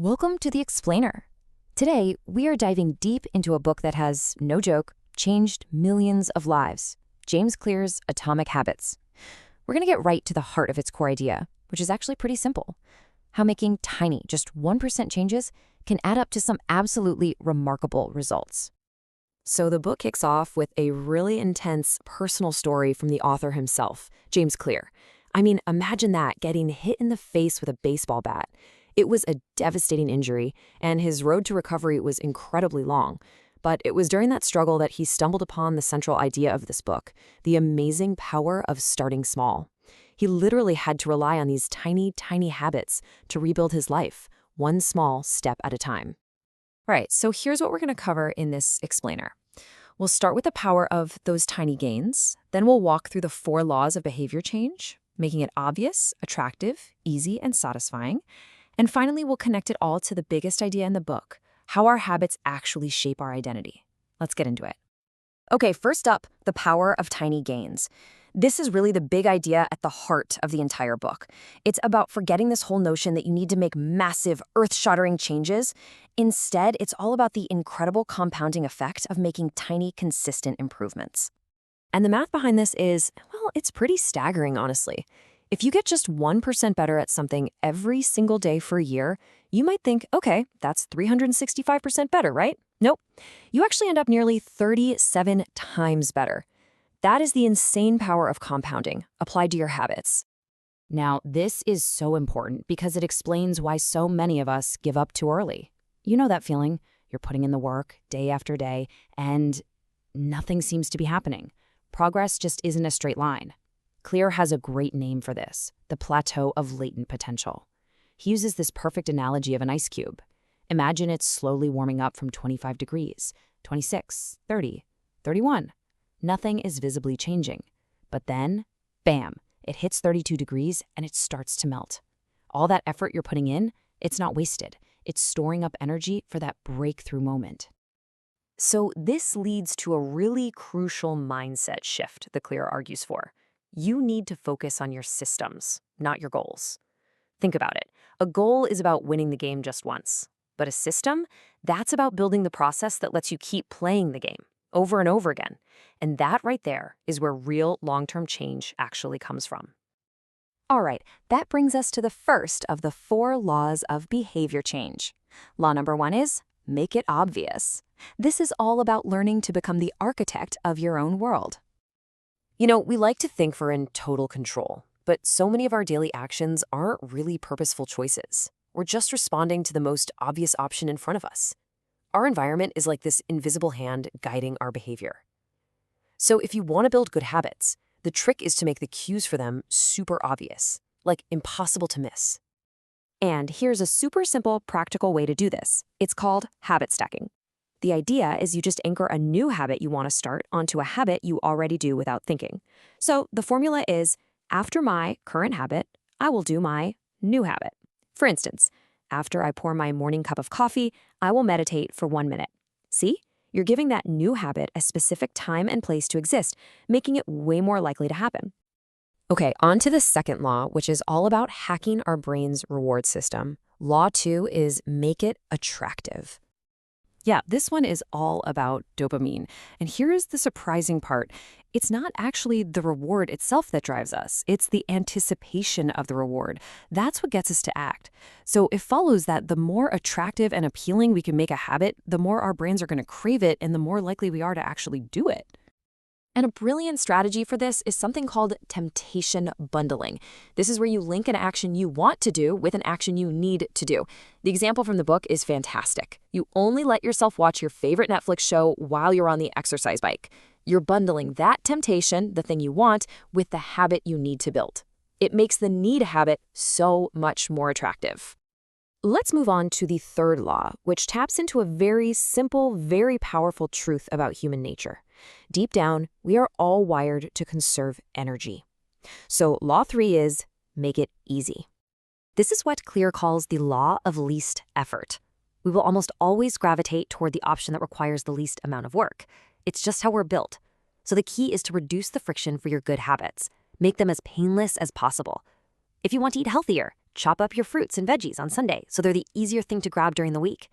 Welcome to The Explainer. Today, we are diving deep into a book that has, no joke, changed millions of lives. James Clear's Atomic Habits. We're going to get right to the heart of its core idea, which is actually pretty simple. How making tiny, just 1% changes can add up to some absolutely remarkable results. So the book kicks off with a really intense personal story from the author himself, James Clear. I mean, imagine that, getting hit in the face with a baseball bat. It was a devastating injury, and his road to recovery was incredibly long. But it was during that struggle that he stumbled upon the central idea of this book, the amazing power of starting small. He literally had to rely on these tiny, tiny habits to rebuild his life, one small step at a time. All right, so here's what we're going to cover in this explainer. We'll start with the power of those tiny gains. Then we'll walk through the 4 laws of behavior change, making it obvious, attractive, easy, and satisfying. And finally, we'll connect it all to the biggest idea in the book, how our habits actually shape our identity. Let's get into it. Okay, first up, the power of tiny gains. This is really the big idea at the heart of the entire book. It's about forgetting this whole notion that you need to make massive, earth-shattering changes. Instead, it's all about the incredible compounding effect of making tiny, consistent improvements. And the math behind this is, well, it's pretty staggering, honestly. If you get just 1% better at something every single day for a year, you might think, okay, that's 365% better, right? Nope. You actually end up nearly 37 times better. That is the insane power of compounding applied to your habits. Now, this is so important because it explains why so many of us give up too early. You know that feeling. You're putting in the work day after day, and nothing seems to be happening. Progress just isn't a straight line. Clear has a great name for this, the plateau of latent potential. He uses this perfect analogy of an ice cube. Imagine it's slowly warming up from 25 degrees, 26, 30, 31. Nothing is visibly changing. But then, bam, it hits 32 degrees and it starts to melt. All that effort you're putting in, it's not wasted. It's storing up energy for that breakthrough moment. So this leads to a really crucial mindset shift that Clear argues for. You need to focus on your systems, not your goals. Think about it. A goal is about winning the game just once. But a system, that's about building the process that lets you keep playing the game over and over again. And that right there is where real long-term change actually comes from. All right, that brings us to the first of the 4 laws of behavior change. Law number 1 is make it obvious. This is all about learning to become the architect of your own world. You know, we like to think we're in total control, but so many of our daily actions aren't really purposeful choices. We're just responding to the most obvious option in front of us. Our environment is like this invisible hand guiding our behavior. So if you want to build good habits, the trick is to make the cues for them super obvious, like impossible to miss. And here's a super simple, practical way to do this. It's called habit stacking. The idea is you just anchor a new habit you want to start onto a habit you already do without thinking. So the formula is, after my current habit, I will do my new habit. For instance, after I pour my morning cup of coffee, I will meditate for 1 minute. See? You're giving that new habit a specific time and place to exist, making it way more likely to happen. Okay, on to the second law, which is all about hacking our brain's reward system. Law 2 is make it attractive. Yeah, this one is all about dopamine. And here is the surprising part. It's not actually the reward itself that drives us. It's the anticipation of the reward. That's what gets us to act. So it follows that the more attractive and appealing we can make a habit, the more our brains are going to crave it and the more likely we are to actually do it. And a brilliant strategy for this is something called temptation bundling. This is where you link an action you want to do with an action you need to do. The example from the book is fantastic. You only let yourself watch your favorite Netflix show while you're on the exercise bike. You're bundling that temptation, the thing you want, with the habit you need to build. It makes the need habit so much more attractive. Let's move on to the third law, which taps into a very simple, very powerful truth about human nature. Deep down, we are all wired to conserve energy. So law 3 is make it easy. This is what Clear calls the law of least effort. We will almost always gravitate toward the option that requires the least amount of work. It's just how we're built. So the key is to reduce the friction for your good habits. Make them as painless as possible. If you want to eat healthier, chop up your fruits and veggies on Sunday so they're the easier thing to grab during the week.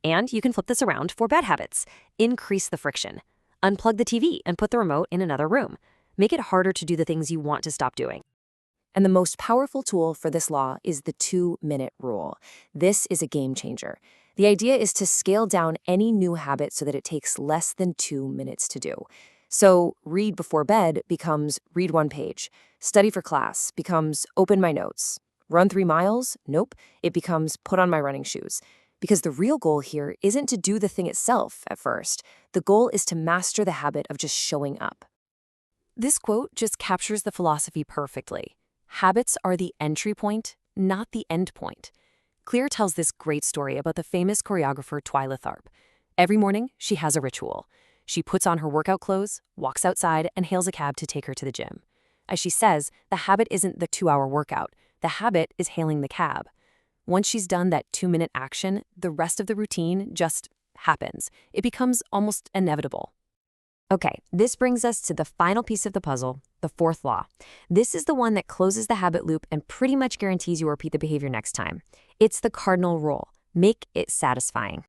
And you can flip this around for bad habits. Increase the friction. Unplug the TV and put the remote in another room. Make it harder to do the things you want to stop doing. And the most powerful tool for this law is the 2-minute rule. This is a game changer. The idea is to scale down any new habit so that it takes less than 2 minutes to do. So read before bed becomes read 1 page. Study for class becomes open my notes. Run 3 miles? Nope. It becomes put on my running shoes. Because the real goal here isn't to do the thing itself at first. The goal is to master the habit of just showing up. This quote just captures the philosophy perfectly. Habits are the entry point, not the end point. Clear tells this great story about the famous choreographer Twyla Tharp. Every morning, she has a ritual. She puts on her workout clothes, walks outside, and hails a cab to take her to the gym. As she says, the habit isn't the 2-hour workout. The habit is hailing the cab. Once she's done that 2-minute action, the rest of the routine just happens. It becomes almost inevitable. Okay, this brings us to the final piece of the puzzle, the 4th law. This is the one that closes the habit loop and pretty much guarantees you repeat the behavior next time. It's the cardinal rule. Make it satisfying.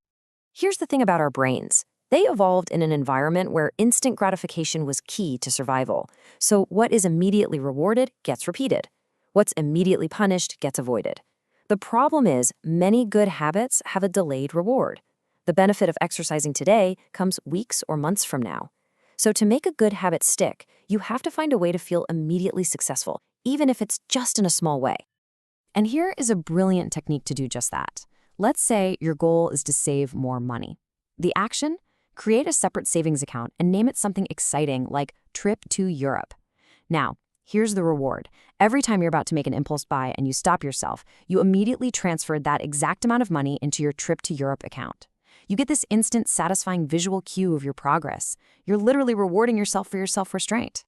Here's the thing about our brains. They evolved in an environment where instant gratification was key to survival. So what is immediately rewarded gets repeated. What's immediately punished gets avoided. The problem is many good habits have a delayed reward. The benefit of exercising today comes weeks or months from now. So to make a good habit stick, you have to find a way to feel immediately successful, even if it's just in a small way. And here is a brilliant technique to do just that. Let's say your goal is to save more money. The action? Create a separate savings account and name it something exciting like Trip to Europe. Now, here's the reward. Every time you're about to make an impulse buy and you stop yourself, you immediately transfer that exact amount of money into your Trip to Europe account. You get this instant, satisfying visual cue of your progress. You're literally rewarding yourself for your self-restraint.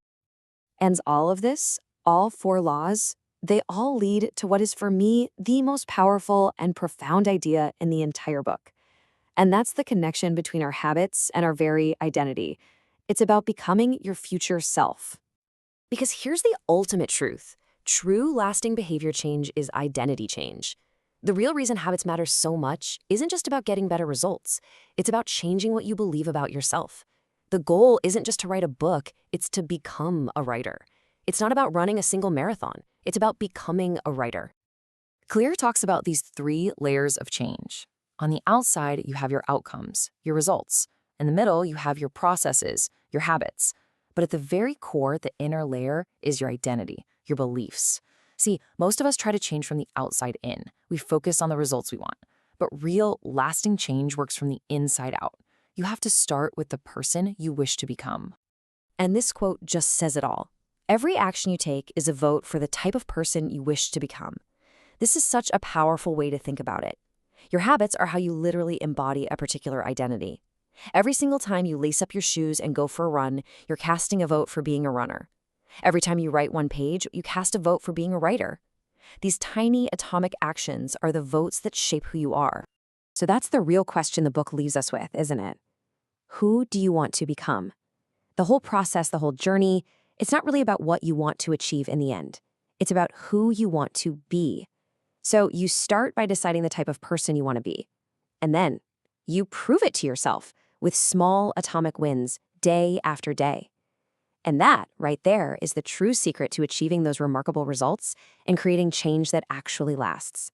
And all of this, all 4 laws, they all lead to what is for me the most powerful and profound idea in the entire book. And that's the connection between our habits and our very identity. It's about becoming your future self. Because here's the ultimate truth. True, lasting behavior change is identity change. The real reason habits matter so much isn't just about getting better results. It's about changing what you believe about yourself. The goal isn't just to write a book, it's to become a writer. It's not about running a single marathon. It's about becoming a writer. Clear talks about these 3 layers of change. On the outside, you have your outcomes, your results. In the middle, you have your processes, your habits. But at the very core, the inner layer is your identity, your beliefs. See, most of us try to change from the outside in. We focus on the results we want. But real, lasting change works from the inside out. You have to start with the person you wish to become. And this quote just says it all. Every action you take is a vote for the type of person you wish to become. This is such a powerful way to think about it. Your habits are how you literally embody a particular identity. Every single time you lace up your shoes and go for a run, you're casting a vote for being a runner. Every time you write 1 page, you cast a vote for being a writer. These tiny atomic actions are the votes that shape who you are. So that's the real question the book leaves us with, isn't it? Who do you want to become? The whole process, the whole journey, it's not really about what you want to achieve in the end. It's about who you want to be. So you start by deciding the type of person you want to be. And then you prove it to yourself with small atomic wins day after day. And that, right there, is the true secret to achieving those remarkable results and creating change that actually lasts.